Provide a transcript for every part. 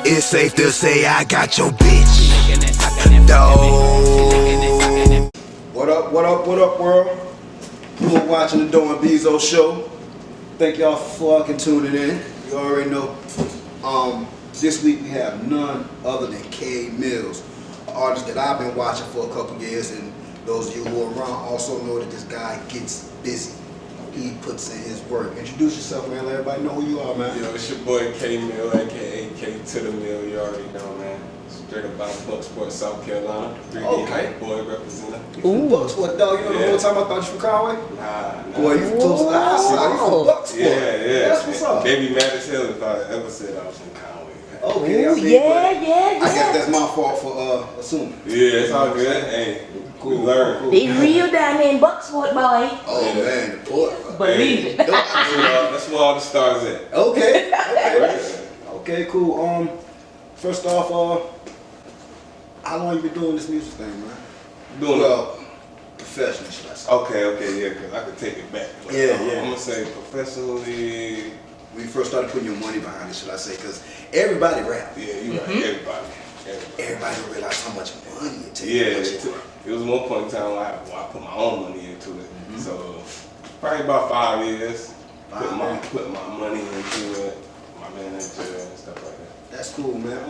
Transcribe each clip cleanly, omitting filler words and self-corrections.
It's safe to say I got your bitch. No. What up, what up, what up, world? You're watching the Doing Bezo show. Thank y'all for fucking tuning in. You already know. This week we have none other than K2daMill, an artist that I've been watching for a couple years, and those of you who are around also know that this guy gets busy. He puts in his work. Introduce yourself, man. Let everybody know who you are, man. Yo, it's your boy K2daMill, aka K2daMill. You already know, man. Straight up out of Bucksport, South Carolina. 3D hype boy representative. You from Bucksport, dog? You know the whole time I thought you from Conway? Nah. Boy, you from close to the outside. You from Bucksport. Yeah. That's what's up. They be mad as hell if I ever said I was from Conway. Okay, Ooh, I mean, yeah. I guess that's my fault for assuming. Yeah, it's all good. Hey, Cool. we learn. They real down there in Bucksport, boy. Oh man, the port. Believe it. That's where all the stars at. Okay, cool. First off, how long you been doing this music thing, man? Professionally, should I say? Okay, yeah, because I could take it back. But, Yeah. I'm going to say professionally. When you first started putting your money behind it, should I say? Because everybody rap. Yeah, you right. Everybody don't realize how much money it takes. Yeah, it was one point in time where I put my own money into it. So probably about 5 years. Put my money into it, my manager and stuff like that. That's cool, man.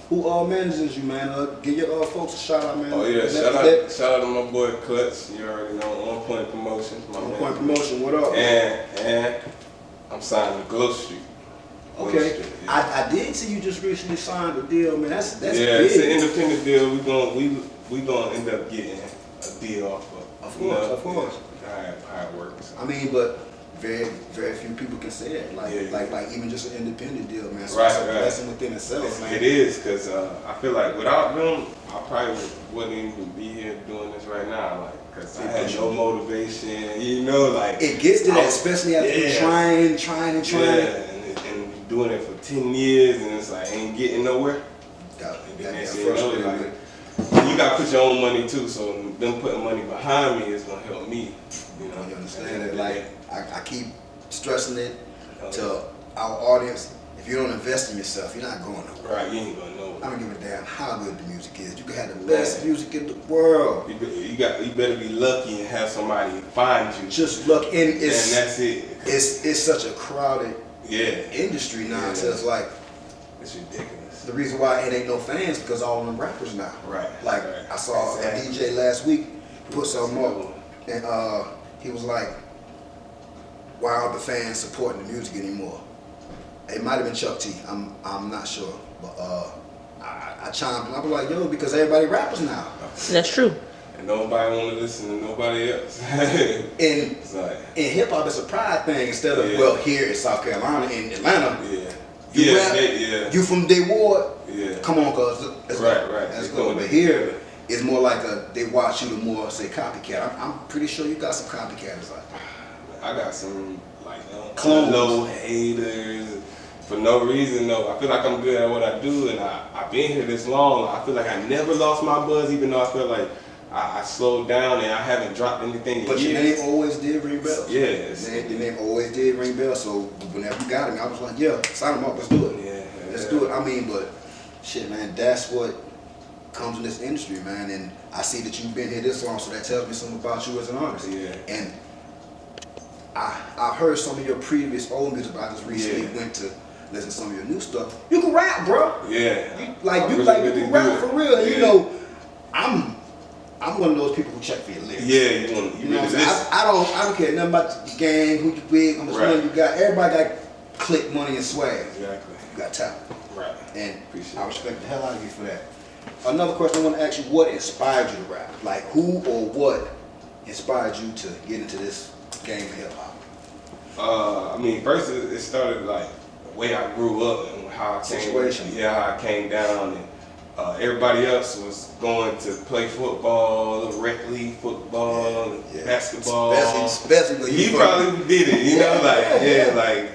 Who manages you, man? Give your folks a shout out, man. Oh yeah, shout out to my boy Clutch. You already know, On Point Promotions. On Point Promotion, what up? And I'm signed to Glow Street. Okay, Street, yeah. I did see you just recently signed a deal, man. That's yeah, big. It's an independent deal. We gonna end up getting a deal off of. Of course. How it works. I mean, but very few people can say that. Like even just an independent deal, man. So Right, it's a blessing within itself, man. It is, because I feel like without them, I probably wouldn't even be here doing this right now. Like, because I had no motivation, you know, like. It gets to that, especially after you trying. Yeah, and doing it for 10 years, and it's like, ain't getting nowhere. You gotta put your own money too, so them putting money behind me is gonna help me. You know, you understand it? Like I keep stressing it to our audience. If you don't invest in yourself, you're not going nowhere. Right, you ain't gonna know. I don't give a damn how good the music is. You can have the best music in the world. You better be lucky and have somebody find you. Just look, and that's it. It's such a crowded industry now. Yeah. So it's like it's ridiculous. The reason why it ain't no fans because all them rappers now. Right. Like I saw a DJ last week put something up, and he was like, "Why aren't the fans supporting the music anymore?" It might have been Chuck T. I'm not sure, but I chimed in. I was like, "Yo, because everybody rappers now." That's true. And nobody want to listen to nobody else. In hip hop, it's a pride thing instead of here in South Carolina, in Atlanta. You rap, you from Day Ward, come on, cuz. Right. That's good. But here, it's more like they watch you to more say copycat. I'm pretty sure you got some copycatters out there. I got some like clones, low haters for no reason. No, I feel like I'm good at what I do, and I've been here this long. I feel like I never lost my buzz, even though I feel like I slowed down and I haven't dropped anything. But your name always did ring bells. Yeah, your name always did ring bells. So whenever you got him, I was like, yeah, sign him up. Let's do it. Let's do it. I mean, but shit, man, that's what comes in this industry, man. And I see that you've been here this long, so that tells me something about you as an artist. Yeah. And I've heard some of your previous old music, but I just recently went to listen to some of your new stuff. You can rap, bro. Yeah. You can rap for real. And you know, I'm one of those people who check for your lyrics. Yeah, you know what I'm saying? I don't care nothing about the gang, who you with, how much money you got. Everybody got click, money, and swag. Exactly. You got talent. Right. And I respect the hell out of you for that. Another question I want to ask you: what inspired you to rap? Like who or what inspired you to get into this game of hip hop? I mean, first it started like the way I grew up and how I came down, and everybody else was going to play football, rec league football, basketball. Especially when you probably did it, you know, like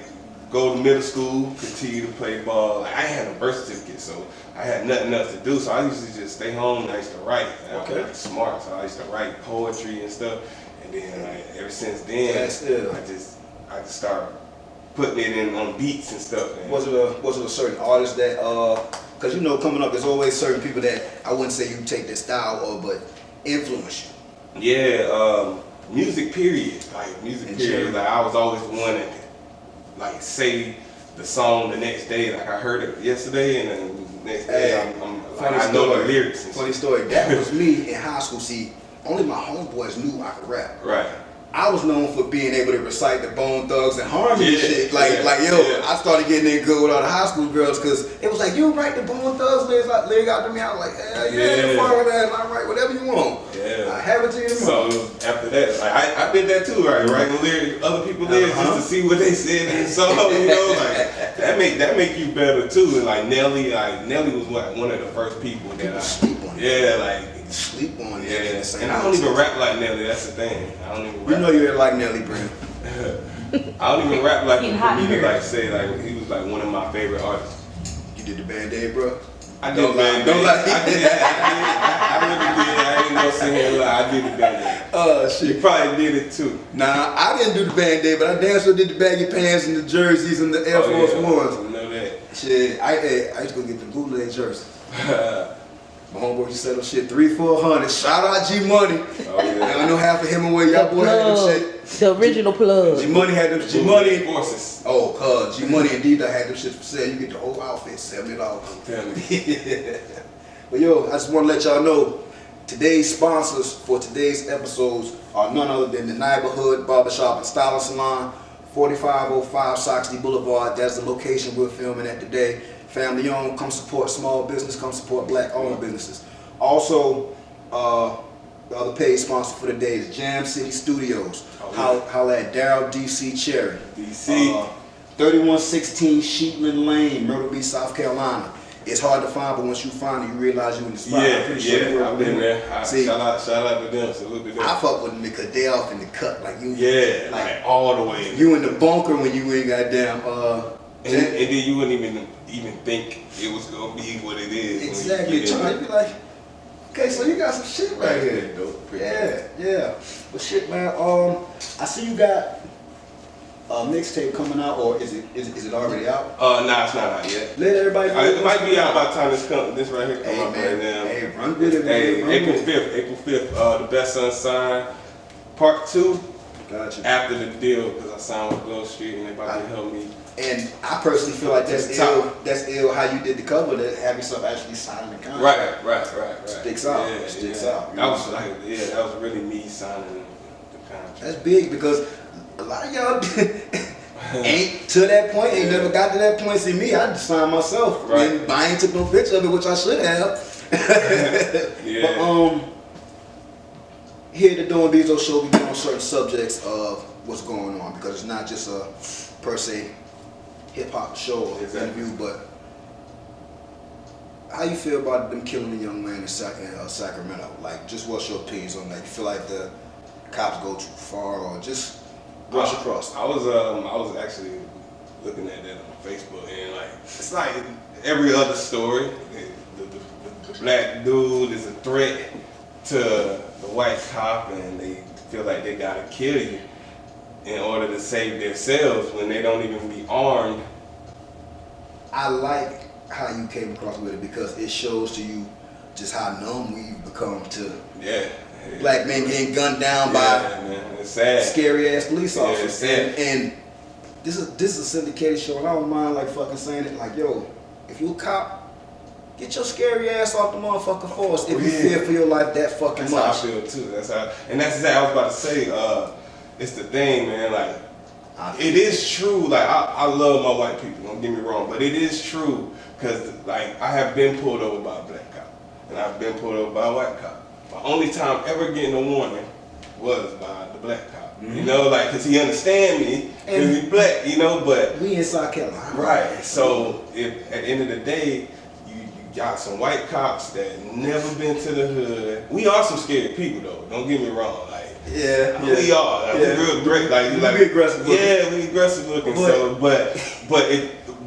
go to middle school, continue to play ball. Like I had a birth certificate, so I had nothing else to do. So I used to just stay home and I used to write. I was like smart, so I used to write poetry and stuff. And then like ever since then, I just started putting it in on beats and stuff. Man. Was it a certain artist that Because you know, coming up, there's always certain people that I wouldn't say you take their style of, but influence you. Yeah, music period. Like music And period. Jerry. Like I was always the one that like say the song the next day. Like I heard it yesterday, and then the next day Hey, I know the lyrics. And funny story. That was me in high school. See, only my homeboys knew I could rap. Right. I was known for being able to recite the Bone Thugs and Harmony Yeah, shit. yeah. I started getting in good with all the high school girls because it was like, you write the Bone Thugs lyrics out to me. I was like, hell yeah, fuck that. I write whatever you want. Yeah. I have it to you tomorrow. So after that, like I did that too, right? Writing lyrics, other people's lyrics just to see what they said in the song, you know, like that make you better too. And like Nelly was one of the first people that sleep on sleep on yeah. it. And I don't even rap like Nelly. That's the thing. I don't even rap. You know you ain't like Nelly, Brent. I don't even rap like him hot for me to here. like say like he was like one of my favorite artists. You did the Band-Aid, bro. I did Don't lie. Band-Aid. Don't lie. I really did. I ain't gonna sit here and lie. I did the Band-Aid. Oh You shit. probably did it too. Nah, I didn't do the Band-Aid, but I damn sure did the baggy pants and the jerseys and the Air Force Ones. I know that. Shit, I used to go get the bootleg jersey. My homeboy used to sell them shit 300-400. Shout out G Money. Oh yeah. I don't know half of him and where y'all boy had them shit. The original plug. G Money had them. G Money. Forces. Oh, G Money indeed. I had them shit for sale. You get the whole outfit, $70. Tell me. But yo, I just want to let y'all know today's sponsors for today's episodes are none other than the Neighborhood Barbershop and Styling Salon, 4505 Soxley Boulevard. That's the location we're filming at today. Family owned. Come support small business. Come support black owned businesses. Also, the other paid sponsor for the day is Jam City Studios. Holla at Daryl DC Cherry. DC. 3116 Sheepland Lane, Myrtle Beach, South Carolina. It's hard to find, but once you find it, you realize you in the spot. I'm pretty sure you I've been there. See, Shout out to them. Salute to them. I fuck with them because they off in the cut, like you. Yeah, like all the way. You in the bunker when you ain't goddamn. And then you wouldn't even think it was gonna be what it is. Exactly. Trying to be like, okay, so you got some shit right here. Dope. Yeah. But shit, man. I see you got a mixtape coming out, or is it already out? Nah, it's not out yet. Let everybody know. It might be out by the time this right here come out right now. Hey, run with it. Hey, run April with it. 5th, the best Unsigned, part 2. Gotcha. After the deal, because I signed with Glow Street and they about to help me. And I personally feel like that's ill. That's ill how you did the cover, that have yourself actually signing the contract. Right. Sticks out. Sticks out. That was like, that was really me signing the contract. That's big because a lot of y'all ain't to that point, ain't never got to that point. See me, I just signed myself. Right. And I ain't took no picture of it, which I should have. Yeah. But here at the Doing Bezo Show, we get on certain subjects of what's going on because it's not just a per se hip hop show or interview, but how you feel about them killing the young man in Sacramento? Like, just what's your opinions on that? You feel like the cops go too far, or just brush across? I was actually looking at that on Facebook, and like it's like every other story. The black dude is a threat to the white cop, and they feel like they gotta kill you in order to save themselves when they don't even be armed. I like how you came across with it because it shows to you just how numb we've become to black men getting gunned down by it's sad. Scary ass police officers. It's sad. And this is a syndicated show, and I don't mind like fucking saying it. Like, yo, if you a cop, get your scary ass off the motherfucking force if you fear for your life that fucking That's much. how I feel too. That's exactly I was about to say. It's the thing, man. Like, it is true. Like, I love my white people. Don't get me wrong, but it is true because like I have been pulled over by a black cop, and I've been pulled over by a white cop. My only time ever getting a warning was by the black cop. Mm-hmm. You know, like, cause he understand me, cause he black. You know, but we in South Carolina, right? So if at the end of the day, you got some white cops that never been to the hood. We are some scared people, though. Don't get me wrong. Like, we are. Like, we real great. Like we aggressive looking. Yeah, we aggressive looking. But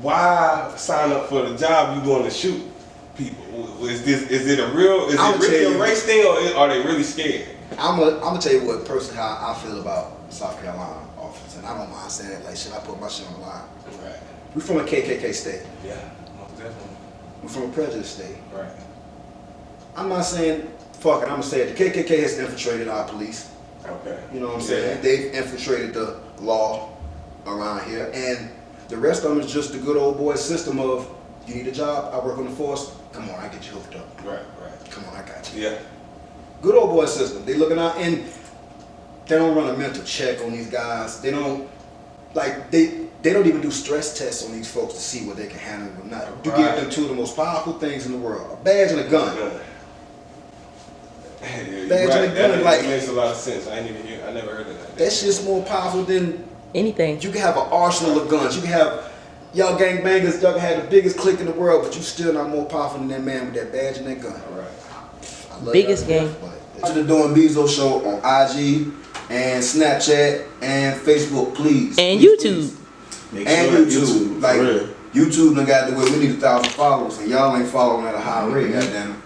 why sign up for the job you going to shoot people? Is it a real? Is it really a race thing, or are they really scared? I'm gonna tell you what personally how I feel about South Carolina officers, and I don't mind saying it. Like, should I put my shit on the line? Right. We from a KKK state. Yeah, most definitely. We're from a prejudice state. Right. I'm not saying, fuck it, I'm gonna say it. The KKK has infiltrated our police. Okay. You know what I'm saying? They've infiltrated the law around here. And the rest of them is just the good old boy system of, you need a job, I work on the force, come on, I get you hooked up. Right, right. Come on, I got you. Yeah. Good old boy system. They looking out, and they don't run a mental check on these guys. They don't, like, they don't even do stress tests on these folks to see what they can handle or not. You give them two of the most powerful things in the world, a badge and a gun. Yeah, Badge and a gun, that like, makes a lot of sense. I never heard of that. that shit's more powerful than Anything. you can have an arsenal of guns. You can have, y'all gangbangers, y'all can have the biggest clique in the world, but you still not more powerful than that man with that badge and that gun. All right. I love Biggest y'all to gang. death, but watch the Doing Bezo show on IG and Snapchat and Facebook, please. And Please, YouTube. please. And YouTube. Like, YouTube done got to do it. We need 1,000 followers, and y'all ain't following at a high rate, goddamn.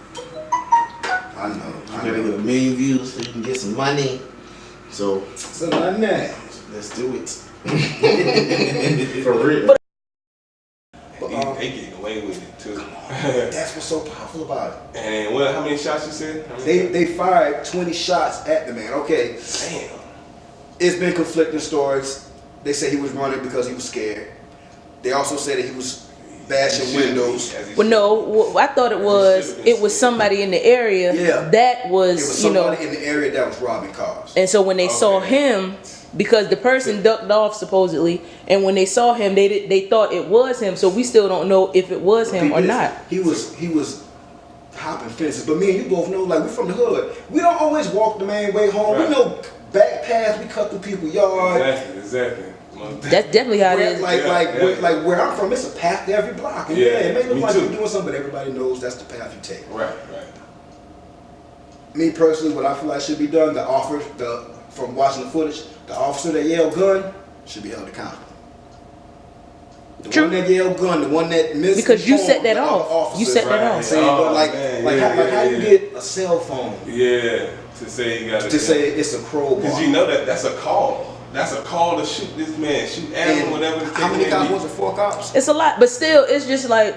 I know. You gotta get 1 million views so you can get some money. So So not that. let's do it. For real. But, They getting away with it too. that's what's so powerful about it. And what? How many shots you said? How many They fired 20 shots at the man. Okay, Damn. it's been conflicting stories. They say he was running because he was scared. They also said that he was bashing windows. Well, no, I thought it was somebody in the area Yeah. that It was, was you know, somebody in the area that was robbing cars. and so when they saw him, because the person ducked off supposedly, and when they saw him, they thought it was him. So we still don't know if it was him or not. He was hopping fences. But me and you both know, like, we from the hood. We don't always walk the main way home. Right. We know back paths. We cut through people's yard. Exactly. That's definitely how it is. Like where I'm from, it's a path to every block. And yeah, it may look me like too. you're doing something, but everybody knows that's the path you take. Right, right. Me personally, what I feel like should be done, from watching the footage, the officer that yelled gun should be held accountable. The True. one that yelled gun, the one that missed. Because you set that off. You set that off. Saying, Oh, like, man. like, Yeah, how you yeah. get a cell phone Yeah, to say you got to say it's a crowbar? Because you know that's a call. That's a call to shoot this man, shoot at him, And whatever. how many cops was it? 4 cops? It's a lot, but still, it's just like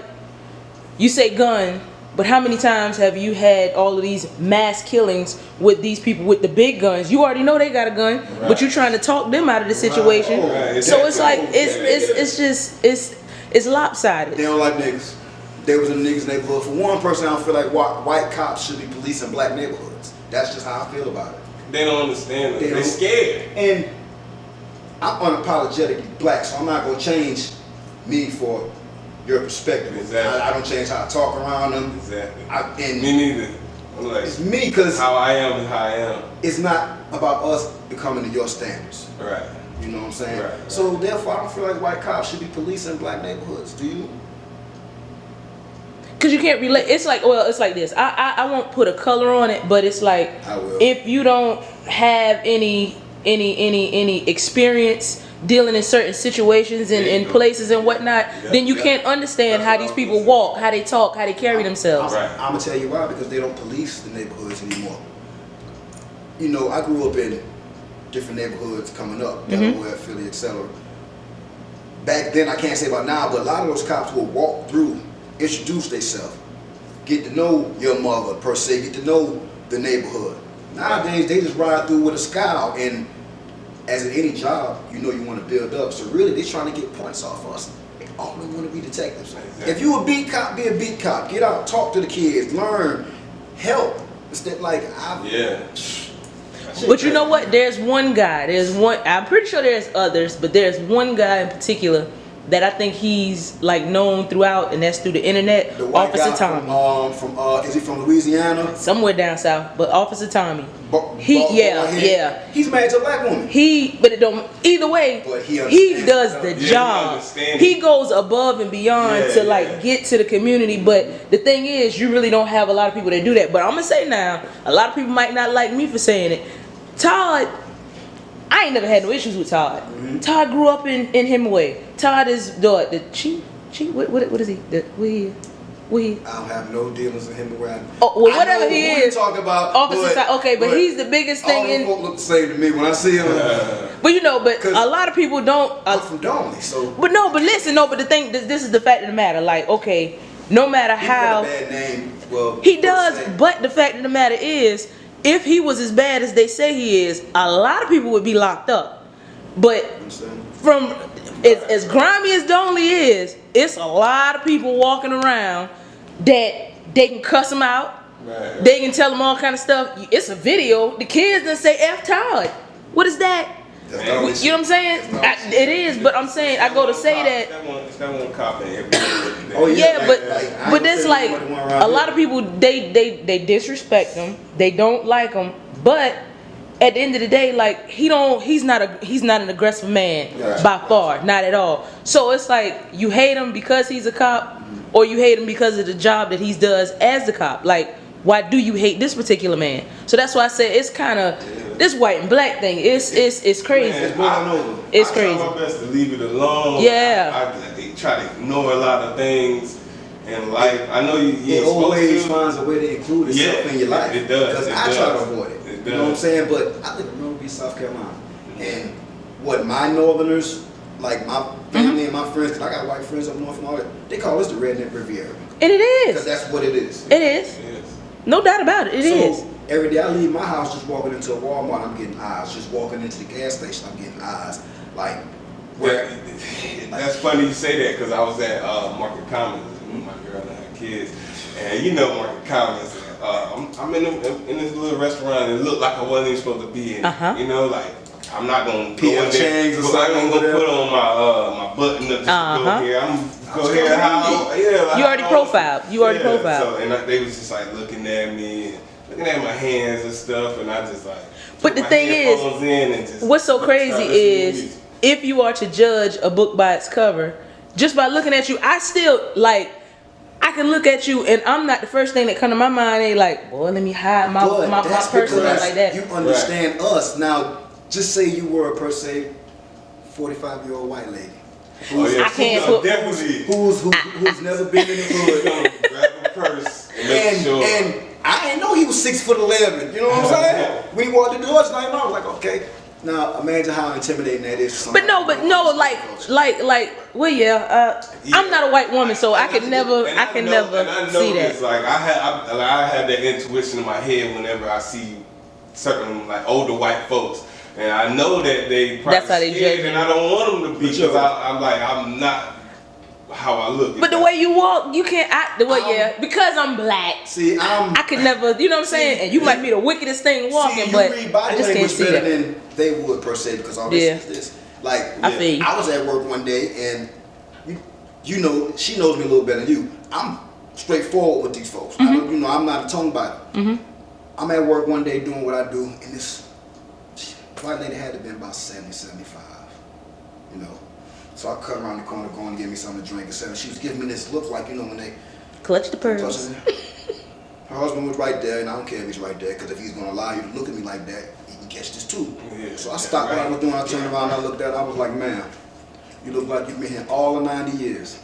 you say gun, but how many times have you had all of these mass killings with these people with the big guns? You already know they got a gun, but you're trying to talk them out of the situation. Right. So it's like it's lopsided. They don't like niggas. They was in the niggas' neighborhood. For one person, I don't feel like white cops should be policing black neighborhoods. That's just how I feel about it. They don't understand. They They're don't- scared. And I'm unapologetically black, so I'm not gonna change me for your perspective. Exactly. I don't change how I talk around them. Exactly. And Me neither. I'm like, it's me, because how I am is how I am. it's not about us becoming to your standards. Right. You know what I'm saying? Right. So therefore, I don't feel like white cops should be policing black neighborhoods. Do you? Cause you can't relate. It's like, well, it's like this. I won't put a color on it, but it's like I will. if you don't have any experience dealing in certain situations and in places and whatnot, then you can't understand how these people walk, how they talk, how they carry themselves. Right. I'm gonna tell you why, because they don't police the neighborhoods anymore. You know, I grew up in different neighborhoods coming up, Delaware, Philly, etc. Back then, I can't say about now, but a lot of those cops will walk through, introduce themselves, get to know your mother per se, get to know the neighborhood. Nowadays, they just ride through with a scowl, and as in any job, you know you want to build up. So really, they're trying to get points off us. They all they want to be detectives. Exactly. If you a beat cop, be a beat cop. Get out, talk to the kids, learn, help. Instead, like, Yeah. But you know what? There's one guy. I'm pretty sure there's others, but there's one guy in particular that I think he's like known throughout, and that's through the internet. the white Officer guy Tommy, from is he from Louisiana? somewhere down south, but Officer Tommy. Bald Yeah. He's married to a black woman. But it don't. Either way, But he he understands does it, the though. Yeah, job. he understands He it. goes above and beyond Yeah, to like yeah. get to the community. But the thing is, you really don't have a lot of people that do that. But I'm gonna say now, a lot of people might not like me for saying it. Todd, I ain't never had no issues with Todd. Todd grew up in Hemingway. Todd is the chief. What is he? We. I don't have no dealings with him around. Oh, well, I whatever know he who is. you talk about. Officer Todd. Okay, but he's the biggest all thing them in. folk look the same to me when I see him. But you know, but 'Cause a lot of people don't. I'm from Donley, so But listen, but the thing, this is the fact of the matter. Like, okay, no matter He got how a bad name. Well, he per does, se. but the fact of the matter is, if he was as bad as they say he is, a lot of people would be locked up. But Understand? from as grimy as Donley is, it's a lot of people walking around that they can cuss him out. Right. They can tell him all kind of stuff. It's a video. The kids done say F Todd. What is that? That's Man, not You know what I'm saying? It is, but I'm saying I go to say that. It's that one cop in every day. Oh, Yeah, like- but like, I ain't but gonna that's say like nobody went around a lot here. of people they disrespect him. They don't like him, but at the end of the day, like he's not an aggressive man Right. by far, not at all. So it's like you hate him because he's a cop, or you hate him because of the job that he does as the cop. Like, why do you hate this particular man? So that's why I say it's kind of this white and black thing. It's crazy. Man, blowing over. It's I crazy. try my best to leave it alone. Yeah. I try to ignore a lot of things in life. I know you It ain't supposed always to. finds a way to include itself Yeah, in your life. it does, Because it I try does. to avoid it. It You know what I'm does. saying? But I live in Myrtle Beach, South Carolina. And what my Northerners, like my family and my friends, because I got white friends up north and all that, they call us the Redneck Riviera. And it Because is. that's what it is. It is. Yes. No doubt about it. It is. So every day I leave my house just walking into a Walmart, I'm getting eyes. Just walking into the gas station, I'm getting eyes. Like, where? That's funny you say that because I was at Market Commons with my girl and her kids, and you know Market Commons. I'm in this little restaurant and it looked like I wasn't even supposed to be in. Uh-huh. You know, like I'm not gonna go P.F. in there. Chang's or I'm not something gonna over put on my button up just to Uh-huh. go here. I'm go here how yeah. Like, You already how- profiled. You already yeah, profiled. So they was just like looking at me, looking at my hands and stuff, and I just like. But put the my thing is, headphones in and just What's so started crazy listening to is music. if you are to judge a book by its cover, just by looking at you, I still like. I can look at you and I'm not the first thing that come to my mind. Ain't like, boy, let me hide my But that's person because like that. you understand us. Now, just say you were a per se 45-year-old white lady. Oh, yeah, I can't so put- definitely Who's never been in the hood. grab a purse and make And, sure. and I didn't know he was 6'11". You know what I'm saying? When he walked the door tonight, I was like, okay. Now imagine how intimidating that is. To But somebody. no, well, yeah. I'm not a white woman, so I can never, And I can know- never and I see notice, that. like I have that intuition in my head whenever I see certain like older white folks, and I know that they probably That's how they scared, judge and you. I don't want them to be But because yo- I'm not how I look. But the way you walk, you can't act the way, yeah, because I'm black. See, I could never, you know what I'm saying? And you might be the wickedest thing walking, you but read body I just can't language see better that. than they would per se because all this Yeah. is this. Like I feel you. I was at work one day and you know she knows me a little better than you. I'm straightforward with these folks. I don't, you know, I'm not a tongue biter. I'm at work one day doing what I do, and this white lady had to be about 70, 75. You know. So I cut around the corner, going to get me something to drink, etc. She was giving me this look like, you know, when they Clutch the pearls. touching me. Her husband was right there, and I don't care if he's right there, because if he's going to allow you to look at me like that, he can catch this too. Yeah, So I stopped what I was doing, I turned around, I looked at her, I was like, ma'am, you look like you've been here all of 90 years.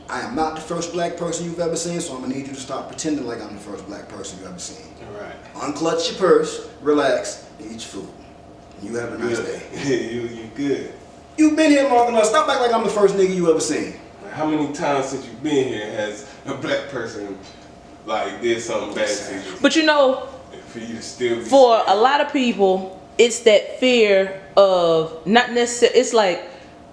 I am not the first black person you've ever seen, so I'm going to need you to stop pretending like I'm the first black person you've ever seen. Right. Unclutch your purse, relax, and eat your food. And you have a nice day. you good. You've been here long enough, stop acting like I'm the first nigga you ever seen. How many times since you've been here has a black person like did something bad to you? But you know, For you to still be for a lot of people, it's that fear of not necessarily, it's like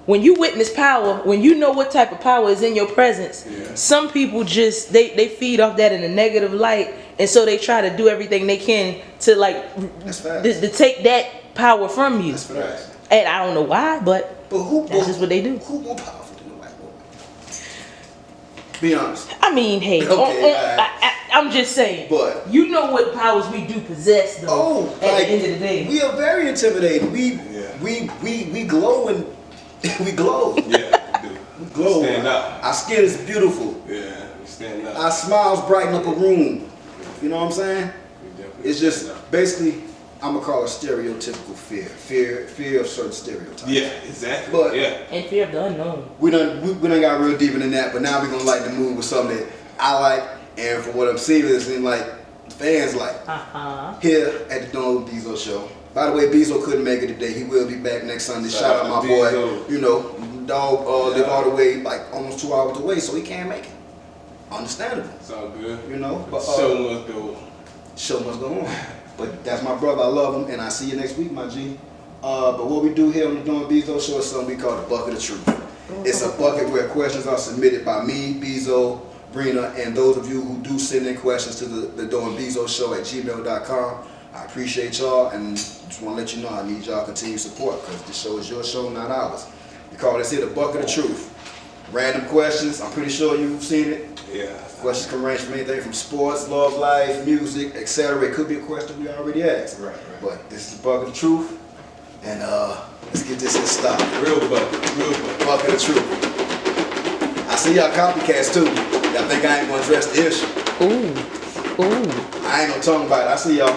when you witness power, when you know what type of power is in your presence, Yeah. some people just, they feed off that in a negative light, and so they try to do everything they can to like, That's facts. to take that power from you. That's facts. And I don't know why, but But who? that's just what they do. Who more powerful than a white woman? Be honest. I mean, hey, Okay, I'm just saying. But- you know what powers we do possess, though. Oh, at like, the end of the day, we are very intimidating. Yeah. We glow and we glow. Yeah, you do. We glow. Stand up. Our skin is beautiful. Yeah, you stand up. Our smiles brighten up a room. You know what I'm saying? You definitely It's just stand up. basically, I'm gonna call it stereotypical fear of certain stereotypes. Yeah, exactly. But- yeah. and fear of the unknown. We done got real deep into that, but now we're gonna like to move with something that I like, and from what I'm seeing, it seems like fans like. Here at the Don Bezo show. By the way, Bezo couldn't make it today. He will be back next Sunday. Shout out my boy. Bezo. You know, dog live Yeah. all the way like almost 2 hours away, so he can't make it. understandable. It's all good. You know, but Show must go. show must go on. But that's my brother. I love him, and I see you next week, my G. But what we do here on the Doing Bezo Show is something we call the Bucket of Truth. It's a bucket where questions are submitted by me, Bezo, Brina, and those of you who do send in questions to the Doing Bezo Show at gmail.com. I appreciate y'all, and just want to let you know I need y'all continued support because this show is your show, not ours. We call this here the Bucket of Truth. Random questions. I'm pretty sure you've seen it. Yeah. Questions can range from anything from sports, love life, music, etc. It could be a question we already asked. Right. But this is the Bucket of Truth. And let's get this in stock. Real bucket. Bucket of Truth. I see y'all copycats too. Y'all think I ain't gonna address the issue. Ooh. I ain't gonna talk about it. I see y'all.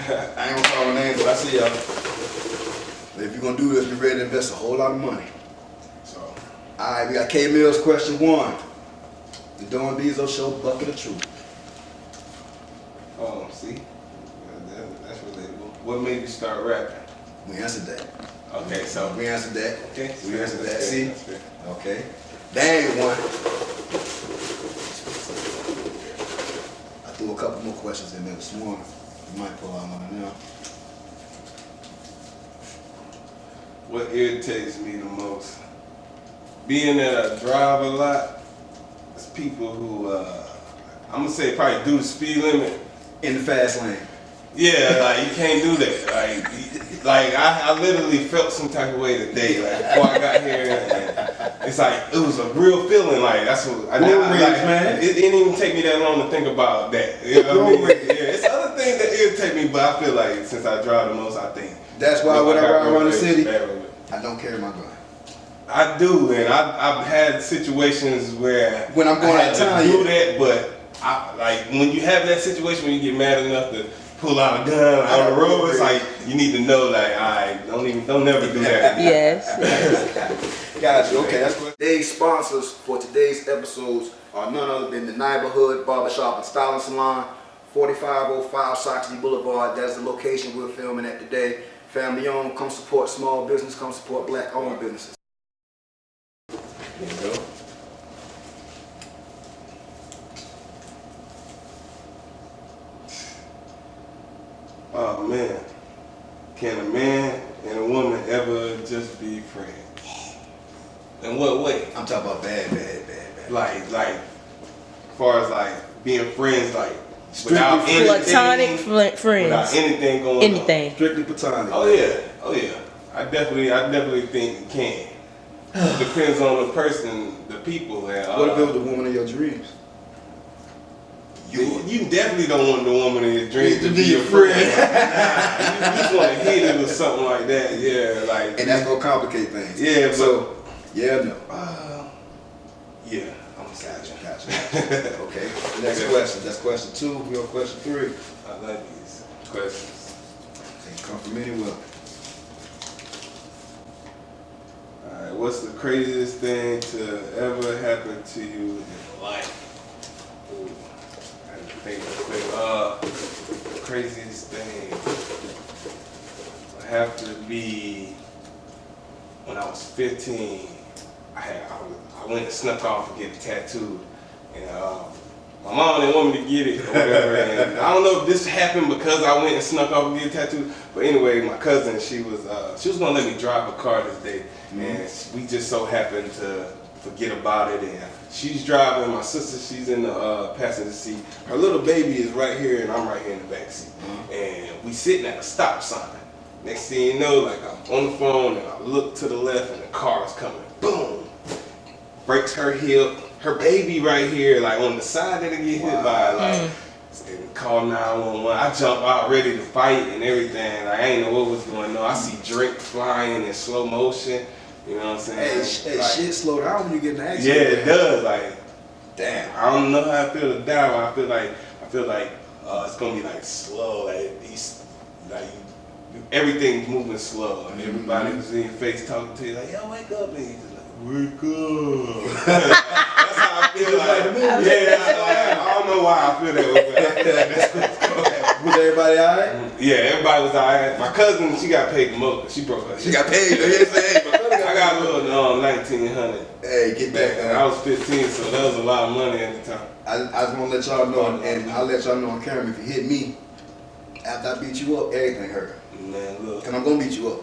I ain't gonna call no names, but I see y'all. But if you're gonna do this, be ready to invest a whole lot of money. So, alright, we got K2daMill's question 1. The Doing Bezo Show Bucket of Truth. Oh, see? That's relatable. What made you start rapping? We answered that. Okay, so. We answered that. Okay. We answered that. That's See? fair, that's fair. Okay. Dang one. I threw a couple more questions in there this morning. You might pull out one now. What irritates me the most? Being that I drive a lot, it's people who, I'm gonna say probably do the speed limit. In the fast lane. Yeah, like you can't do that. Like I literally felt some type of way today, like before I got here, and it's like it was a real feeling. Like that's what I Road like, rage, man. It didn't even take me that long to think about that. You know what I mean? Yeah, it's other things that irritate me, but I feel like since I drive the most, I think That's why when I ride around the city, I I don't carry my gun. I do, and I've had situations where When I'm going I had out of town, to do yeah. that, but I like when you have that situation when you get mad enough to pull out a gun on the road, it's like you need to know, like, don't never do that. Yes. Gotcha. Okay, that's good. Today's sponsors for today's episodes are none other than the Neighborhood Barbershop and Styling Salon, 4505 Soxley Boulevard. That's the location we're filming at today. Family owned. Come support small business. Come support black owned businesses. There you go. Oh man, can a man and a woman ever just be friends? In what way? I'm talking about bad. Like, as far as like being friends, like Strictly without Platonic anything, friends. without anything going on. Anything. Strictly platonic. Oh yeah. I definitely think it can. Depends on the person, the people, and What if it was the woman of your dreams? you definitely don't want the woman in your dreams to be your friend. You just want to hit it or something like that. Yeah, like. And that's gonna complicate things. Yeah, So, yeah, no. Yeah, I'm gotcha. Gotcha. Okay. Next question. That's question 2. We're on question 3. I like these questions. They can come from anywhere. Alright, what's the craziest thing to ever happen to you in life? Ooh, I have to think real quick. Craziest thing would have to be when I was 15. I went and snuck off to get a tattoo, and my mom didn't want me to get it or whatever. And I don't know if this happened because I went and snuck off to get a tattoo, but anyway, my cousin, she was gonna let me drive a car this day, and we just so happened to forget about it. And she's driving, my sister, she's in the passenger seat. Her little baby is right here, and I'm right here in the back seat. And we sitting at a stop sign. Next thing you know, like I'm on the phone, and I look to the left, and the car is coming. Boom! Breaks her hip. Her baby right here, like on the side that it get hit by, like, and call 911. I jump out ready to fight and everything. Like, I ain't know what was going on. I see drink flying in slow motion. You know what I'm saying? Hey, like, shit slow down when you get in an yeah, accident. it does. Like, Damn. I don't know how I feel to die, but I feel like it's gonna be like slow. Like these, like everything's moving slow. And everybody was in your face talking to you like, yo, wake up, and you just like, wake up. That's how I feel like. Yeah, I don't know why I feel that way, but I feel like that's what's Was everybody alright? Yeah, everybody was alright. My cousin, she got paid the most. She broke her. She got paid. You know what I'm saying? I got a little 1900. Hey, Hey, get that. And I was 15, so that was a lot of money at the time. I just want to let y'all know, and I'll let y'all know on camera, if you hit me, after I beat you up, everything hurt. Man, look. And I'm going to beat you up.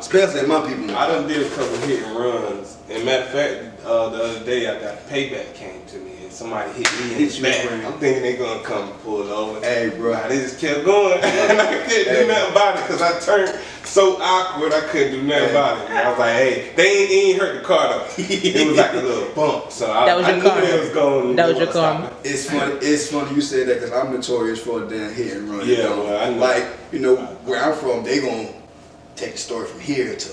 Especially if my people know. I done did a couple hit and runs. And matter of fact, the other day I got payback came to me and somebody hit me in the back. I'm thinking they gonna come and pull it over. Hey, bro. Nah, they just kept going. And I couldn't do nothing about it because I turned so awkward I couldn't do nothing about it. And I was like, hey, they ain't hurt the car though. It was like a little bump. So I knew it was going. That was your karma. It's funny you say that because I'm notorious for a damn hit and run. Yeah, well, I know. Like, you know, where I'm from, they gonna take the story from here to.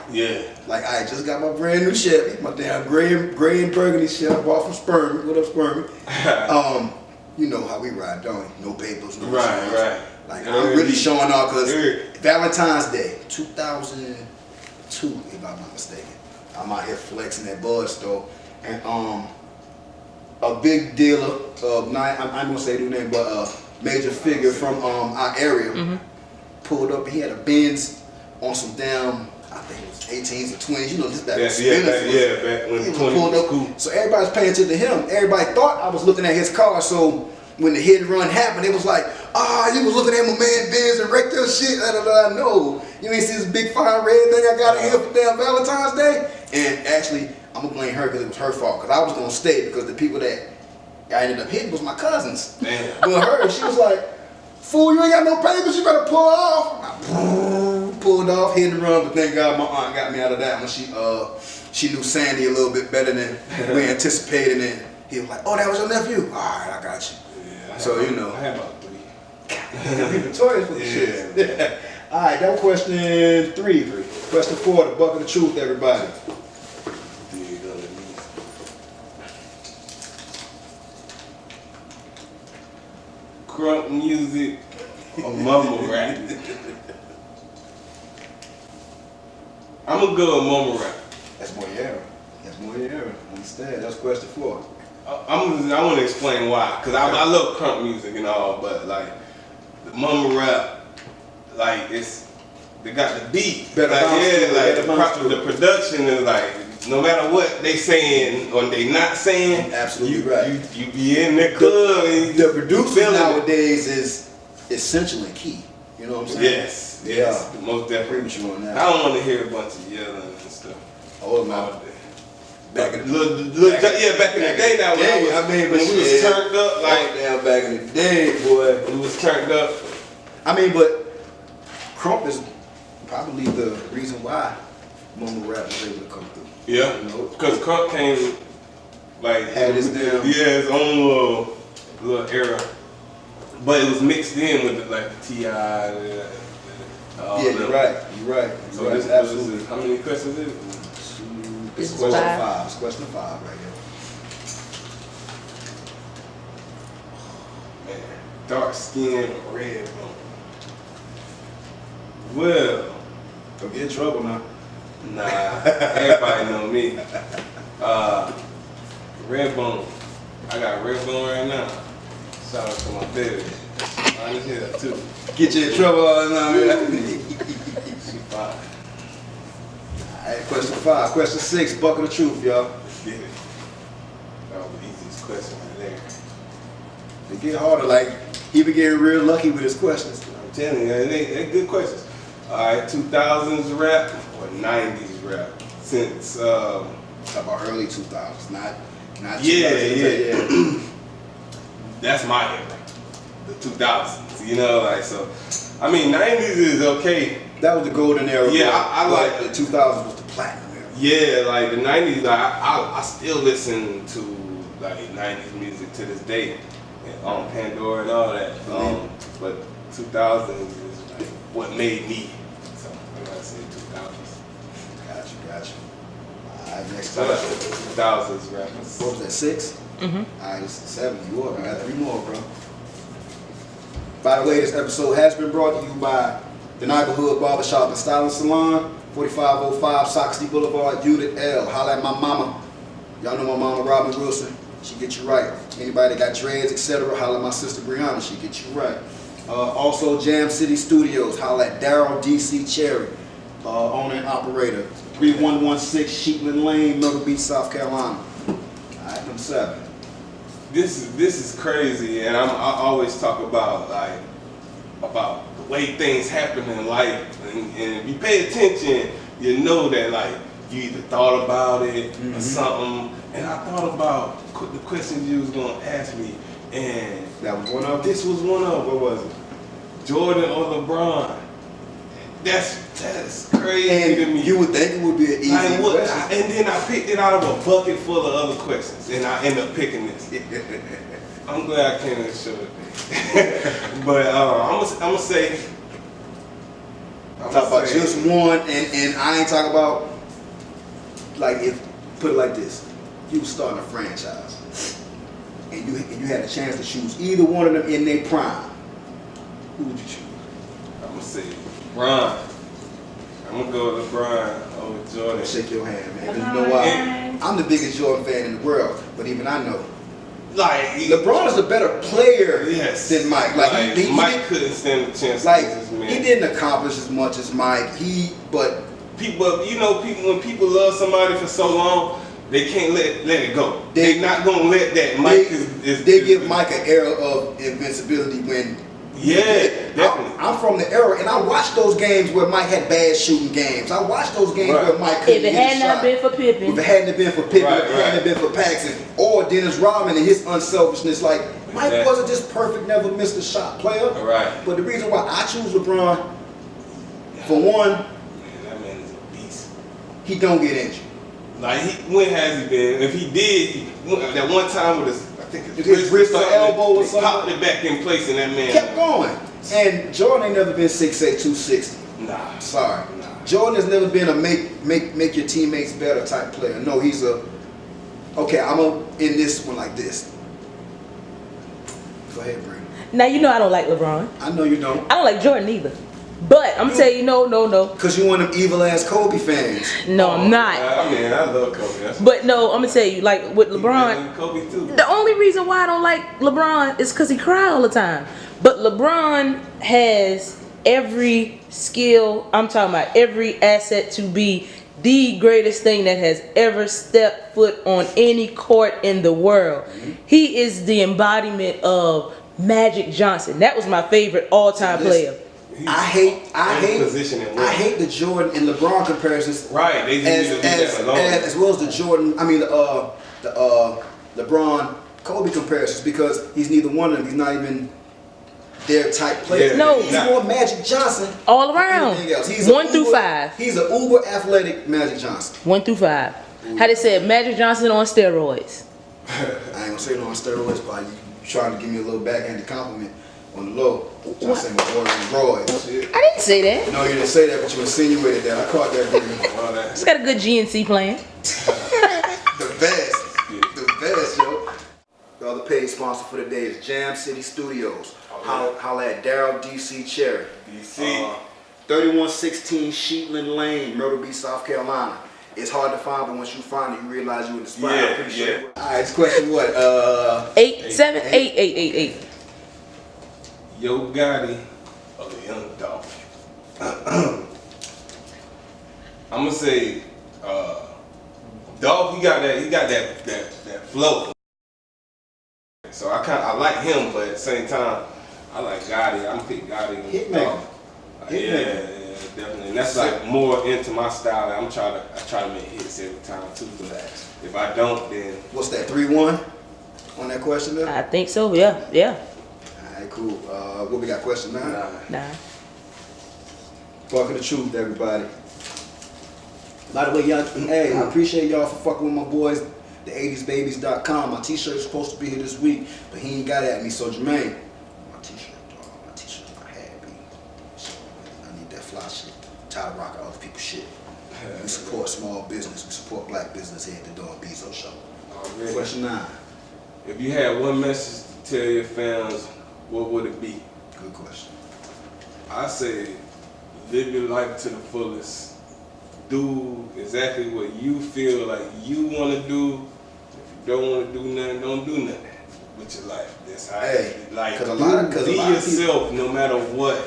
Yeah. Like, I just got my brand new Chevy, my damn gray and burgundy Chevy I bought from Spermy. What up, Spermy? You know how we ride, don't we? No papers, no insurance. Right. Like, I'm really showing off because Valentine's Day, 2002, if I'm not mistaken. I'm out here flexing at Bud store, and a big dealer of I'm gonna say the name, but a major figure from our area pulled up, and he had a Benz on some damn, I think it was 18s or 20s, you know, this back back when 20 was cool. So everybody's paying attention to him. Everybody thought I was looking at his car, so when the hit and run happened, it was like, you was looking at my man Benz and wrecked your shit. No, you ain't see this big fine red thing I got in here for damn Valentine's Day? And actually, I'm gonna blame her because it was her fault, because I was gonna stay because the people that I ended up hitting was my cousins. Damn. But her, she was like, fool, you ain't got no papers, you better pull off. I pulled off, hit and run, but thank God my aunt got me out of that one. She knew Sandy a little bit better than we anticipated, and he was like, oh, that was your nephew? All right, I got you. Yeah, so, you know. I had about 3. You're notorious for the shit. Yeah. All right, that was question 3. Question 4, the bucket of truth, everybody. Crunk music or mumble rap? I'm gonna go with mumble rap. That's more your era. Understand? That's question 4. I want to explain why, cause I love crunk music and all, but like the mumble rap, like they got the beat. The production is like, no matter what they saying or they not saying, absolutely right. You be in the club and the producer nowadays is essential and key. You know what I'm saying? Yes, most definitely. With you on that. I don't want to hear a bunch of yelling and stuff. Oh no. Back in the back in the day now when we was turned up, like damn, back in the day, boy, we was turned up. I mean, but crunk is probably the reason why mumble rap was able to come through. Yeah, you know? Because crunk came like had his damn his own little era, but it was mixed in with the T.I. You're right. So this absolutely. How many questions is it? This is question 5. It's question 5 right here. Man, dark skin or red bone? Well, don't get in trouble now. Nah, everybody know me. Red bone. I got red bone right now. Shout out to my baby. Mine is here too. Get you in trouble all the time, man. She fine. Alright, question 5. Question 6, bucket of truth, y'all. Let's get it. That was the easiest question right there. They get harder, like he been getting real lucky with his questions. I'm telling you, they're good questions. Alright, 2000s rap or 90s rap? Since talk about early 2000s, not yeah. That's my era. The 2000s, you know, like so. I mean, 90s is okay. That was the golden era. Yeah, I like the 2000s was the platinum era. Yeah, like the 90s, I still listen to like 90s music to this day, on Pandora and all that. But 2000s is like what made me. So I gotta say 2000s. Got you. Alright, next So question. 2000s rappers. What was that, 6? Mm-hmm. Alright, this is 7. You up? I got 3 more, bro. By the way, this episode has been brought to you by the Neighborhood Barbershop and Styling Salon, 4505 Soxley Boulevard, Unit L. Holla at my mama. Y'all know my mama, Robin Wilson. She get you right. Anybody that got dreads, etc., holla at my sister Brianna. She get you right. Also, Jam City Studios. Holla at Daryl D.C. Cherry, owner and operator. 3116 Sheepman Lane, Myrtle Beach, South Carolina. Alright, number 7. This is crazy, and I always talk about about the way things happen in life, and if you pay attention, you know that like you either thought about it or something. And I thought about the question you was gonna ask me, and That was one of them? this was one of, what was it? Jordan or LeBron? That's crazy to me. And you would think it would be an easy question. And then I picked it out of a bucket full of other questions, and I ended up picking this. I'm glad I came to the show today. But I'm gonna say. Talk about just one, and I ain't talking about, like, if, put it like this. You was starting a franchise, and you had a chance to choose either one of them in their prime. Who would you choose? I'm gonna say LeBron. I'm gonna go with LeBron over Jordan. Shake your hand, man. 'Cause you know why? I'm the biggest Jordan fan in the world, but even I know. Like LeBron is a better player yes. than Mike. Like, Mike couldn't stand a chance like against this man. he didn't accomplish as much as Mike. But people, you know, when people love somebody for so long, they can't let it go. They're not gonna let that Mike they give Mike an era of invincibility when. Yeah, definitely. I'm from the era, and I watched those games where Mike had bad shooting games. I watched those games where Mike couldn't If it hit a had not shot. been for Pippen. If it hadn't been for Pippen, Right, if it hadn't been for Paxson, or Dennis Rodman and his unselfishness, like Mike Exactly. wasn't just perfect, never missed a shot player. Right. But the reason why I choose LeBron, for one, Man, that man is a beast. he don't get injured. Like when has he been? If he did, that one time with his, I think His wrist or something, elbow or they something. popped it back in place, and that man Kept going. And Jordan ain't never been 6'8", 260. Nah, Sorry. Nah. Jordan has never been a make your teammates better type player. No, he's a, okay, I'm gonna end this one like this. Go ahead, Bree. Now you know I don't like LeBron. I know you don't. I don't like Jordan either. But I'm telling you, no. Because you one of them evil ass Kobe fans. No, I'm not. I mean, I love Kobe. That's But no, I'm gonna tell you, like with LeBron, and Kobe too. the only reason why I don't like LeBron is because he cry all the time. But LeBron has every skill, I'm talking about every asset to be the greatest thing that has ever stepped foot on any court in the world. He is the embodiment of Magic Johnson. That was my favorite all-time player. I hate the Jordan and LeBron comparisons. Right, they just need to leave that alone. As well as the Jordan, the LeBron Kobe comparisons, because he's neither one of them. He's not even their type player. Yeah, No. He's more Magic Johnson. All around. Anything else. He's 1 through 5. He's an uber athletic Magic Johnson. 1 through 5. How they said Magic Johnson on steroids. I ain't gonna say no on steroids, but you trying to give me a little backhanded compliment on the low. Trying to say my boy on steroids. I didn't say that. No, you didn't say that, but you insinuated that. I caught that. Baby. He's got a good GNC plan. The best, yo. The other paid sponsor for the day is Jam City Studios. Holla at Daryl DC Cherry. DC. 3116 Sheepman Lane, Myrtle Beach, South Carolina. It's hard to find, but once you find it, you realize you were inspired. Yeah, I'm pretty sure. yeah. All right, it's question what? 8788888. Yo Gotti of the Young Dolphin. I'm gonna say Dolph, he got that flow. So I like him, but at the same time, I like Gotti. I'm gonna pick Gotti over Hitmaker. Dolph. Yeah, definitely. And that's like more into my style. I try to make hits every time too. But if I don't, then What's that, 3-1 on that question there? I think so, yeah. All right, cool. What we got, question 9? Nah. Fucking the truth, everybody. By the way, y'all, hey, I appreciate y'all for fucking with my boys, the80sbabies.com. My t-shirt is supposed to be here this week, but he ain't got it at me, so Jermaine, my t-shirt, dog, my t-shirt's not happy. So, I need that fly shit. Tired of rocking other people's shit. We support small business. We support black business here at the Doing Bezo Show. already. Question 9. If you had one message to tell your fans, what would it be? Good question. I say, live your life to the fullest. Do exactly what you feel like you want to do. If you don't want to do nothing, don't do nothing with your life. That's how Hey, like 'cause a lot of be people- yourself no matter what.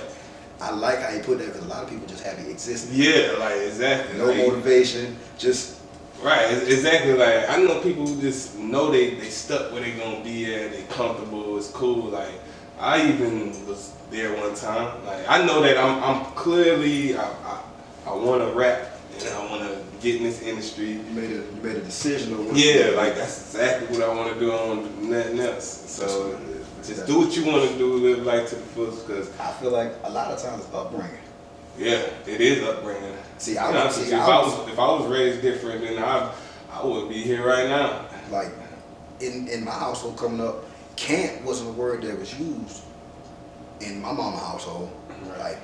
I like how you put that because a lot of people just happy existing. Yeah, like exactly. No like, motivation, just right, exactly. Like I know people who just know they stuck where they gonna be at, they comfortable, it's cool. Like I even was there one time. Like I know that I'm clearly I want to rap and I want to get in this industry. you made a decision on what Yeah, like that's exactly what I want to do. I don't want to do nothing else. So just do what you want to do, live life to the fullest. Cause I feel like a lot of times it's upbringing. yeah, it is upbringing. See, if I was raised different, then I wouldn't be here right now. like in my household coming up, can't wasn't a word that was used in my mama household. Like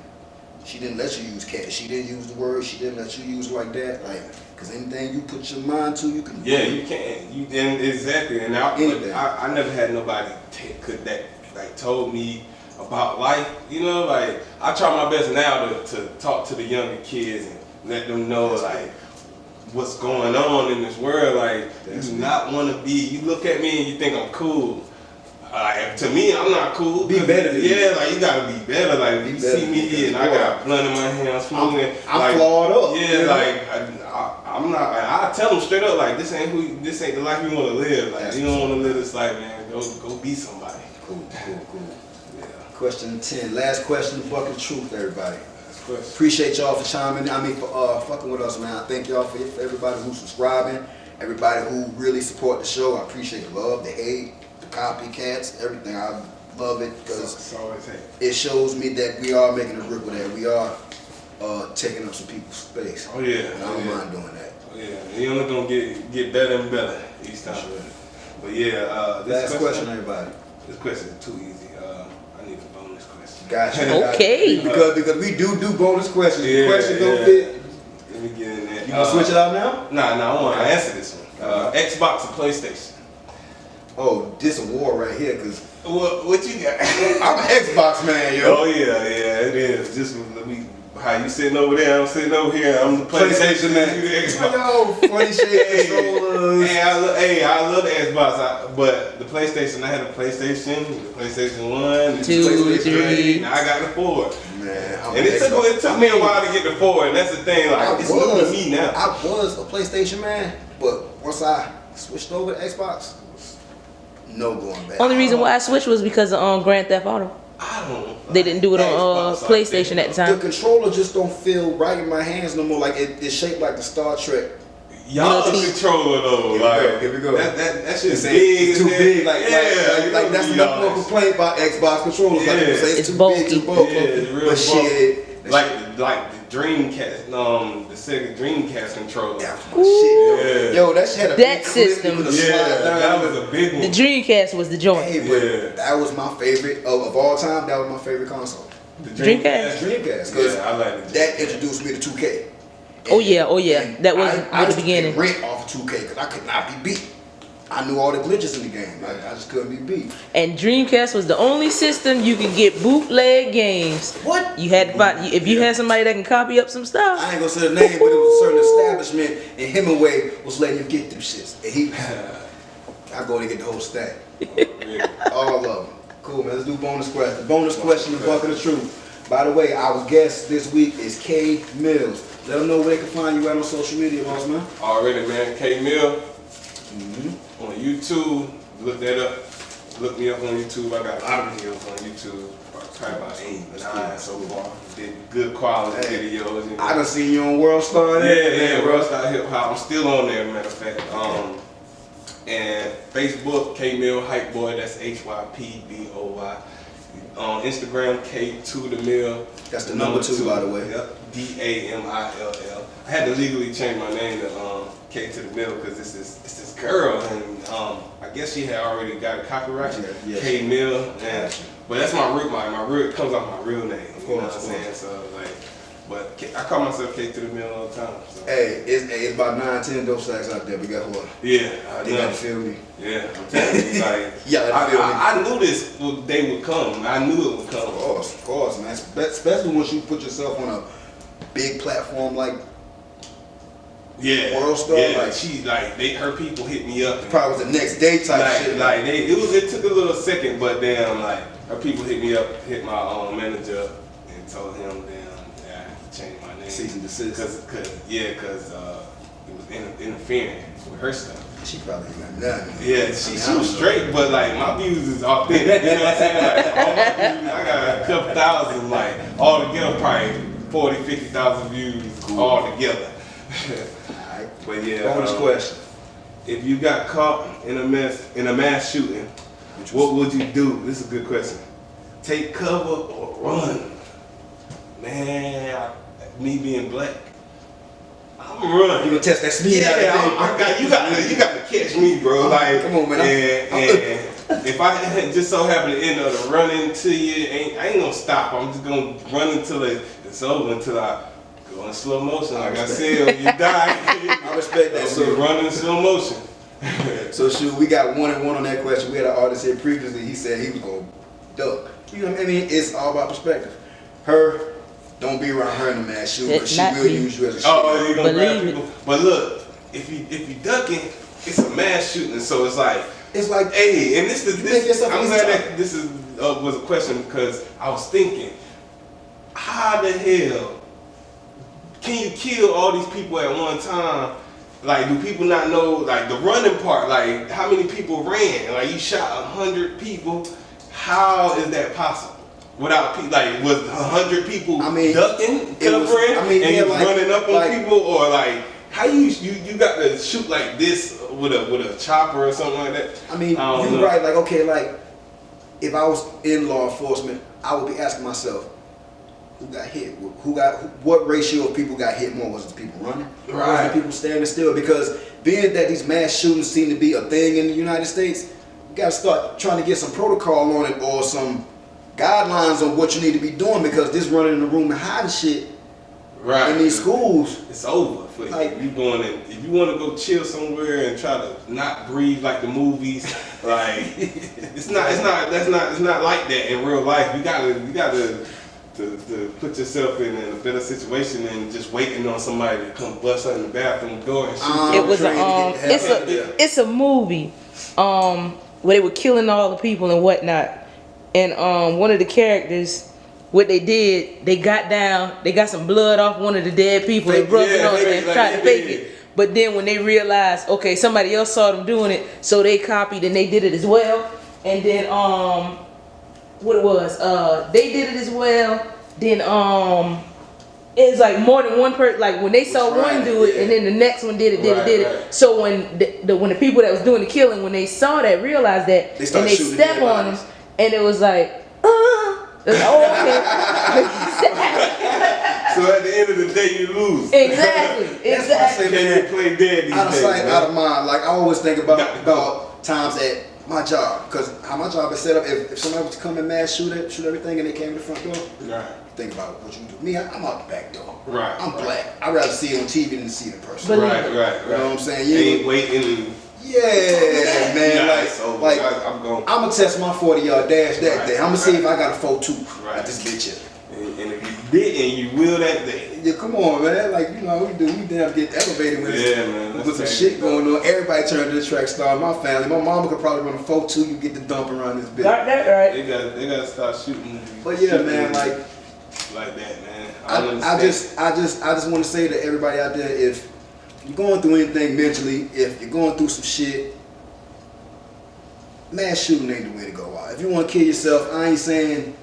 she didn't let you use can't. She didn't use the word. She didn't let you use it like that. Like because anything you put your mind to, you can. Yeah, you can. And exactly. And I never had nobody that like told me about life. You know, like I try my best now to talk to the younger kids and let them know like what's going on in this world. Like you do not want to be. You look at me and you think I'm cool. To me, I'm not cool. Be better than yeah, like you gotta be better. Like you see me and I got blood in my hand, I'm smoking. I'm like, flawed up. Yeah, like I'm not. I tell them straight up, like this ain't the life you want to live. Like you don't want to live this life, man. Go be somebody. Cool. Yeah. Question 10. Last question, fucking truth, everybody. Last question. Appreciate y'all for chiming in. I mean, for fucking with us, man. I thank y'all for everybody who's subscribing, everybody who really support the show. I appreciate the love, the hate, the copycats, everything. I love it because it shows me that we are making a ripple, that we are taking up some people's space. Oh yeah. And I don't mind doing that. Oh yeah. You're only gonna get better and better each time. Sure. But yeah, Last question, everybody. This question is too easy. I need a bonus question. Gotcha. Okay. Because we do bonus questions. Yeah, The question don't yeah. fit. Let me get in there. You gonna switch it out now? Nah, I want to answer this one. Xbox or PlayStation? Oh, this a war right here, cause What you got? I'm an Xbox man, yo. Oh yeah, it is. Just how you sitting over there, I'm sitting over here. I'm the PlayStation man. You the Xbox. Yo, funny shit controllers. Hey, I love the Xbox, but the PlayStation, I had a PlayStation, the PlayStation 1, the 2, PlayStation 3. Now I got the 4. Man, I'm And an Xbox. it took me a while to get the 4, and that's the thing. Like it's new to me now. I was a PlayStation man, but once I switched over to Xbox, no going back. Only reason why I switched was because of Grand Theft Auto. I don't. They didn't do it on Xbox, PlayStation at the The time. controller just don't feel right in my hands no more. Like it's shaped like the Star Trek. Y'all the controller though, Here we go. That shit's It's big. too big. Like That's the number one complaint about Xbox controllers. Like people say It's too bulky. big, too bulky. Yeah, it's real But shit, like the Dreamcast, the Sega Dreamcast controller. that was my shit. Yeah. Yo, that shit had a That big clip system. you could Yeah, slide down. that was a big one. The Dreamcast was the joint. Hey, but Yeah. that was my favorite of all time. That was my favorite console. The Dreamcast. Dreamcast, because Yeah, I like the that Dreamcast. introduced me to 2K. Oh yeah. And That was I at the used to beginning. get rent off of 2K because I could not be beat. I knew all the glitches in the game. I just couldn't be beat. And Dreamcast was the only system you could get bootleg games. What? You had to find, if you had somebody that can copy up some stuff. I ain't gonna say the name, but it was a certain establishment in Hemingway was letting you get them shits. And he, I go to get the whole stack. All of them. Cool, man. Let's do bonus question. The bonus question is Bucket of Truth. By the way, our guest this week is K2daMill. Let them know where they can find you at on social media, boss man. Already, man. K2daMill on YouTube. Look that up. Look me up on YouTube. I got a lot of videos on YouTube. Probably about 8, 9 so far. Did good quality videos. You know. I done seen you on World Star. Yeah, Worldstar Hip Hop. I'm still on there, matter of fact. And Facebook, K2daMill Hype Boy. That's HYPBOY. On Instagram, K2daMill. That's the number 2, by the way. Yep. DAMILL. I had to legally change my name to K2daMill because it's this girl, and I guess she had already got a copyright. Yeah. K2daMill, but that's my root. My root comes off my real name. Of course, you know what I'm saying? So like, but I call myself K2daMill all the time. So. Hey, it's about 9, 10 dope stacks out there. We got what? Yeah, I They know. gotta feel me. Yeah, I'm telling you, like, Yeah, I feel me. I knew this day would come. I knew it would come. Of course, man. Especially once you put yourself on a big platform like Yeah, Worldstar, yeah. like- Her people hit me up. And, probably the next day type shit. it took a little second, but then like her people hit me up, hit my manager up, and told him then I had to change my name. Cease and desist. Cause it was interfering with her stuff. She probably ain't got nothing. Yeah, she was straight, but like my views is authentic. You know what I'm saying? Like all my views, I got a couple thousand, like all together probably 40, 50,000 views all together. Alright. But yeah. Bonus question. If you got caught in a mass shooting, what would you do? This is a good question. Take cover or run? Man, me being black, I'm run. You gonna test that speed out of thing? You got to catch me, bro. Like, come on, man. And if I just so happen to end up running to you, I ain't gonna stop. I'm just gonna run until it's over, until I go in slow motion. Like I said, when you die, I respect that. So run in slow motion. So shoot, we got 1-1 on that question. We had an artist here previously. He said he was gonna duck. You know what I mean? It's all about perspective. Her, don't be around her in a mass shooting, because she will use you as a shooter. Oh, you gonna grab people? But look, if you ducking, it's a mass shooting. So it's like, hey, and I'm glad that this was a question, because I was thinking, how the hell can you kill all these people at one time? Like, do people not know, like, the running part? Like, how many people ran? Like, you shot 100 people. How is that possible? Without people, like, was 100 people ducking, covering, and you running up on people? Or, like, how you got to shoot like this with a chopper or something like that? I mean, you're right. Like, okay, like, if I was in law enforcement, I would be asking myself, who got hit? What ratio of people got hit more? Was it the people running? Or was it the people standing still? Because being that these mass shootings seem to be a thing in the United States, you got to start trying to get some protocol on it, or some guidelines on what you need to be doing, because this running in the room and hiding shit in these schools, it's over for you. Like, you going in, if you want to go chill somewhere and try to not breathe like the movies, like it's not like that in real life. You gotta to put yourself in a better situation than just waiting on somebody to come bust in the bathroom door and shoot. It was it's a movie where they were killing all the people and whatnot, and one of the characters, what they did, they got some blood off one of the dead people and rubbed it on and tried to fake it. But then when they realized, okay, somebody else saw them doing it, so they copied and they did it as well. And then what it was, they did it as well. Then it was like more than one person. Like when they saw one do it, and then the next one did it. So when the people that was doing the killing, when they saw that, realized that, and they stepped on them, and it was like, okay. So at the end of the day, you lose. Exactly. Can you play dead these out of days, sight, man? out of mind. Like, I always think about times at my job, because how my job is set up. If somebody was to come and mass shoot everything, and they came to the front door, think about what you do. Me, I'm out the back door. Right. I'm black. I'd rather see it on TV than see it in person. Right. You know what I'm saying? Ain't waiting. Yeah, man. Like I'm gonna test my 40-yard dash that day. I'm gonna see if I got a 4.2 at this bitch here. And if you didn't, you will that day. Yeah, come on, man. Like, you know, we damn get elevated with man. With some shit going on. Everybody turned to the track star. My family, my mama could probably run a 4.2. You get the dump around this bitch. Got that right. They gotta start shooting. But yeah, man, like that, man. I just want to say to everybody out there, if you're going through anything mentally, if you're going through some shit, mass shooting ain't the way to go out. If you want to kill yourself, I ain't saying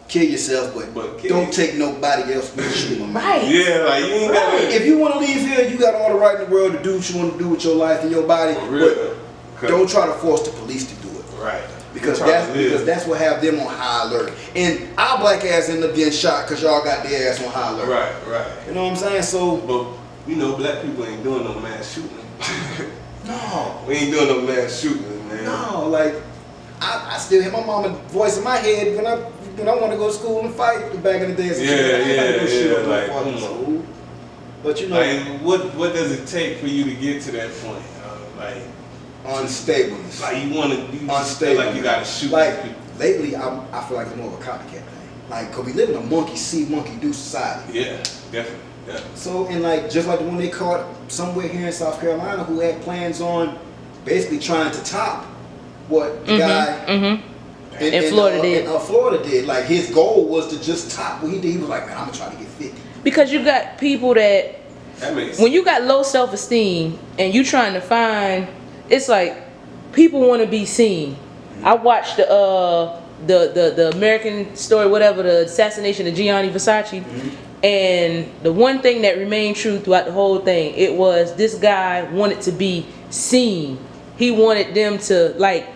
kill yourself, but don't take nobody else with you. Right. Yeah, like you ain't gotta. If you want to leave here, you got all the right in the world to do what you want to do with your life and your body. But don't try to force the police to do it. Right. Because that's what have them on high alert. And our black ass end up getting shot because y'all got their ass on high alert. Right. You know what I'm saying? So, but you know, black people ain't doing no mass shooting. No. We ain't doing no mass shooting, man. No, like I still hear my mama's voice in my head when I want to go to school and fight back in the days. Yeah. Like, but you know, like what does it take for you to get to that point? Like unstableness. Like you just feel like you gotta shoot. Like lately, I feel like it's more of a copycat thing. Like, cause we live in a monkey see, monkey do society. Yeah, definitely. Yeah. So, and like just like the one they caught somewhere here in South Carolina, who had plans on basically trying to top what the guy And Florida did. Florida did. Like his goal was to just top what he did. He was like, man, I'm gonna try to get 50. Because you got people that when you got low self-esteem and you trying to find, it's like people want to be seen. I watched the American Story, whatever, the assassination of Gianni Versace, and the one thing that remained true throughout the whole thing, it was this guy wanted to be seen. He wanted them to like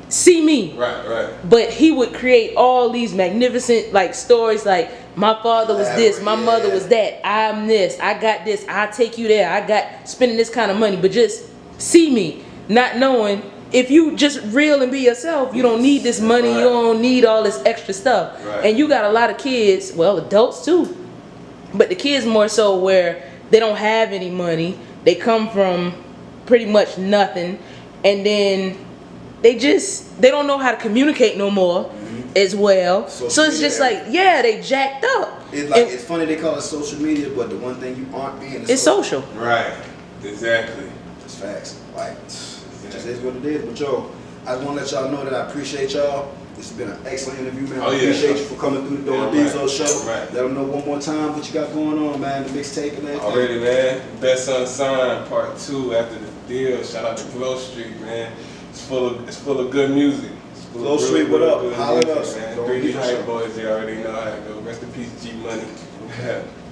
see me. Right. But he would create all these magnificent like stories like my father was this, my mother was that, I'm this, I got this, I'll take you there, I got spending this kind of money, but just see me, not knowing if you just real and be yourself, you don't need this money, you don't need all this extra stuff. And you got a lot of kids, well, adults too, but the kids more so where they don't have any money, they come from pretty much nothing, and then they don't know how to communicate no more as well. So it's just like, they jacked up. It's funny they call it social media, but the one thing you aren't being is social. Right. Exactly. It's facts. Like, it just is what it is. But yo, I just want to let y'all know that I appreciate y'all. This has been an excellent interview, man. I appreciate you for coming through the Door Bezo show. Let them know one more time what you got going on, man. The mixtape and everything. Already, man. Best Unsigned Part 2 after the deal. Shout out to Glow Street, man. It's full of good music. Glow Street, what up? Holla at us, man. 3D Hype Boys, they already know how to go. Rest in peace, G Money.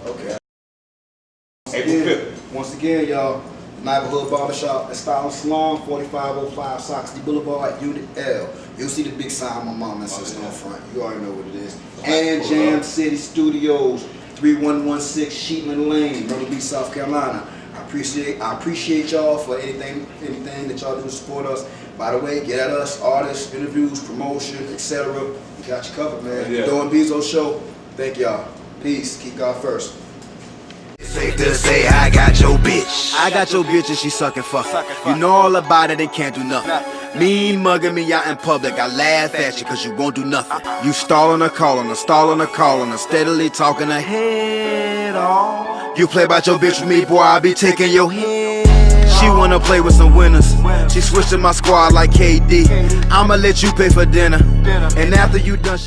Okay. April 5th. Once again, y'all, Neighborhood Barbershop at Style Salon, 4505 Soxty Boulevard, Unit L. You'll see the big sign my mom and sister on front. You already know what it is. And Jam City Studios, 3116 Sheetman Lane, Myrtle Beach, South Carolina. I appreciate y'all for anything that y'all do to support us. By the way, get at us, artists, interviews, promotion, etc. We got you covered, man. Doing Bezo Show. Thank y'all. Peace. Keep God first. Safe to say I got your bitch. I got your bitch and she sucking fuck. You know all about it and can't do nothing. Mean mugging me out in public, I laugh at you cause you won't do nothing. You stalling her, calling her, steadily talking her head off. You play about your bitch with me, boy, I be taking your head. She wanna play with some winners. She switching my squad like KD. I'ma let you pay for dinner. And after you done, she